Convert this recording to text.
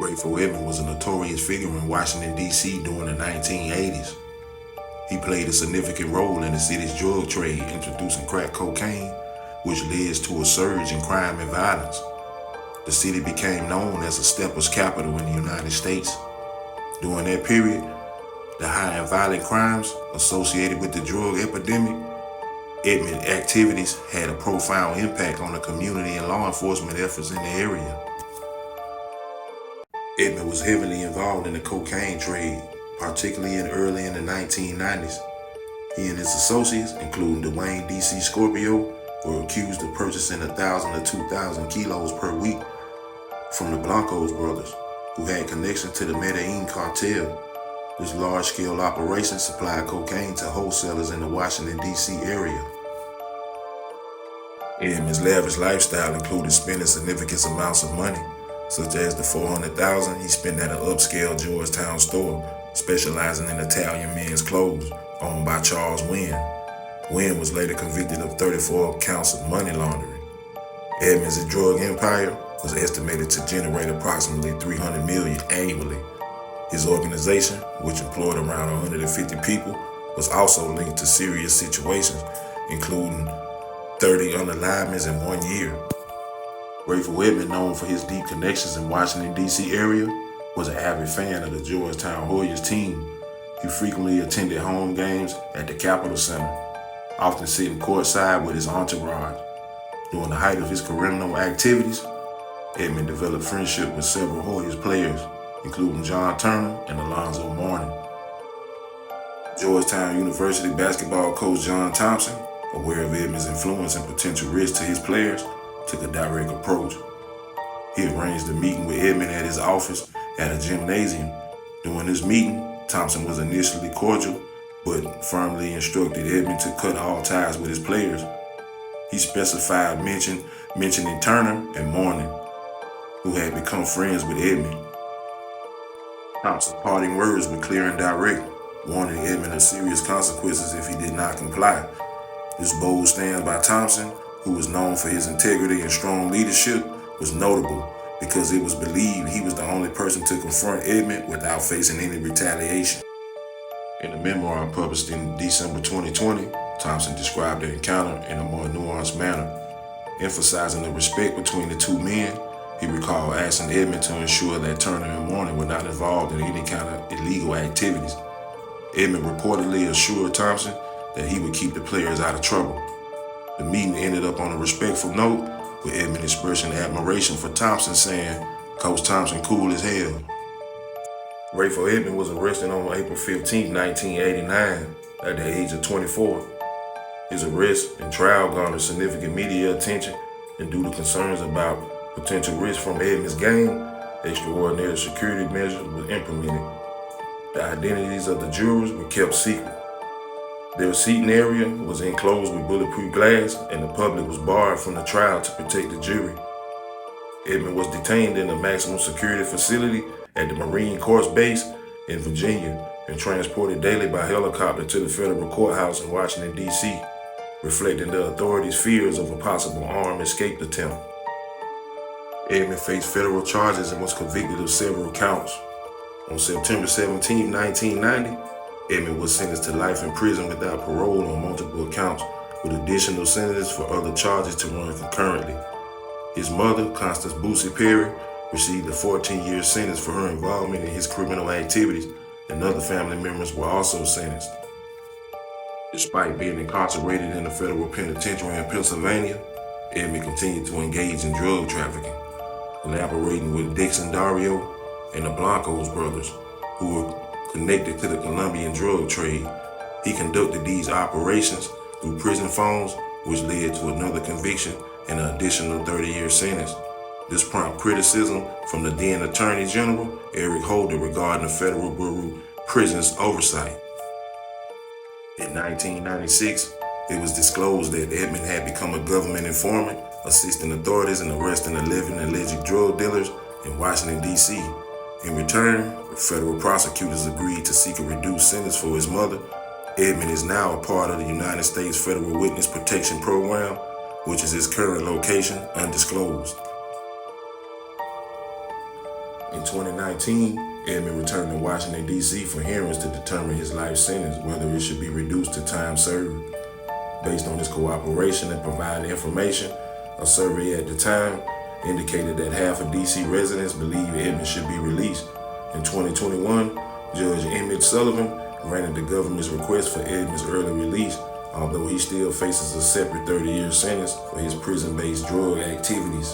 Rayful Edmund was a notorious figure in Washington, D.C. during the 1980s. He played a significant role in the city's drug trade, introducing crack cocaine, which led to a surge in crime and violence. The city became known as a stepper's capital in the United States. During that period, the high and violent crimes associated with the drug epidemic, Edmund activities had a profound impact on the community and law enforcement efforts in the area. Edmund was heavily involved in the cocaine trade, particularly early in the 1990s. He and his associates, including Dwayne D.C. Scorpio, were accused of purchasing 1,000 to 2,000 kilos per week from the Blancos brothers, who had connection to the Medellin cartel. This large-scale operation supplied cocaine to wholesalers in the Washington, D.C. area. Edmund's lavish lifestyle included spending significant amounts of money, such as the $400,000 he spent at an upscale Georgetown store specializing in Italian men's clothes, owned by Charles Wynn. Wynn was later convicted of 34 counts of money laundering. Edmund's drug empire was estimated to generate approximately $300 million annually. His organization, which employed around 150 people, was also linked to serious situations, including 30 unalivenments in 1 year. Rayful Edmund, known for his deep connections in Washington, D.C. area, was an avid fan of the Georgetown Hoyas team. He frequently attended home games at the Capitol Center, often sitting courtside with his entourage. During the height of his criminal activities, Edmund developed friendship with several Hoyas players, including John Turner and Alonzo Mourning. Georgetown University basketball coach John Thompson, aware of Edmund's influence and potential risk to his players, took a direct approach. He arranged a meeting with Edmund at his office at a gymnasium. During this meeting, Thompson was initially cordial, but firmly instructed Edmund to cut all ties with his players. He specified mentioning Turner and Mourning, who had become friends with Edmund. Thompson's parting words were clear and direct, warning Edmund of serious consequences if he did not comply. This bold stand by Thompson, who was known for his integrity and strong leadership, was notable because it was believed he was the only person to confront Edmund without facing any retaliation. In a memoir published in December 2020, Thompson described the encounter in a more nuanced manner. Emphasizing the respect between the two men, he recalled asking Edmund to ensure that Turner and Mourning were not involved in any kind of illegal activities. Edmund reportedly assured Thompson that he would keep the players out of trouble. The meeting ended up on a respectful note, with Edmund expressing admiration for Thompson, saying, "Coach Thompson cool as hell." Rayful Edmund was arrested on April 15, 1989, at the age of 24. His arrest and trial garnered significant media attention, and due to concerns about potential risk from Edmund's gang, extraordinary security measures were implemented. The identities of the jurors were kept secret. Their seating area was enclosed with bulletproof glass, and the public was barred from the trial to protect the jury. Edmund was detained in the maximum security facility at the Marine Corps Base in Virginia and transported daily by helicopter to the federal courthouse in Washington, D.C., reflecting the authorities' fears of a possible armed escape attempt. Edmund faced federal charges and was convicted of several counts. On September 17, 1990, Edmund was sentenced to life in prison without parole on multiple counts, with additional sentences for other charges to run concurrently. His mother, Constance Boosie Perry, received a 14-year sentence for her involvement in his criminal activities, and other family members were also sentenced. Despite being incarcerated in the federal penitentiary in Pennsylvania, Edmund continued to engage in drug trafficking, collaborating with Dixon Dario and the Blancos brothers, who were connected to the Colombian drug trade. He conducted these operations through prison phones, which led to another conviction and an additional 30-year sentence. This prompted criticism from the then Attorney General, Eric Holder, regarding the Federal Bureau of Prisons oversight. In 1996, it was disclosed that Edmund had become a government informant, assisting authorities in arresting 11 alleged drug dealers in Washington, D.C. In return, federal prosecutors agreed to seek a reduced sentence for his mother. Edmund is now a part of the United States Federal Witness Protection Program, which is his current location undisclosed. In 2019, Edmund returned to Washington, D.C. for hearings to determine his life sentence, whether it should be reduced to time served. Based on his cooperation and providing information, a survey at the time indicated that half of D.C. residents believe Edmund should be released. In 2021, Judge Emmett Sullivan granted the government's request for Edmund's early release, although he still faces a separate 30-year sentence for his prison-based drug activities.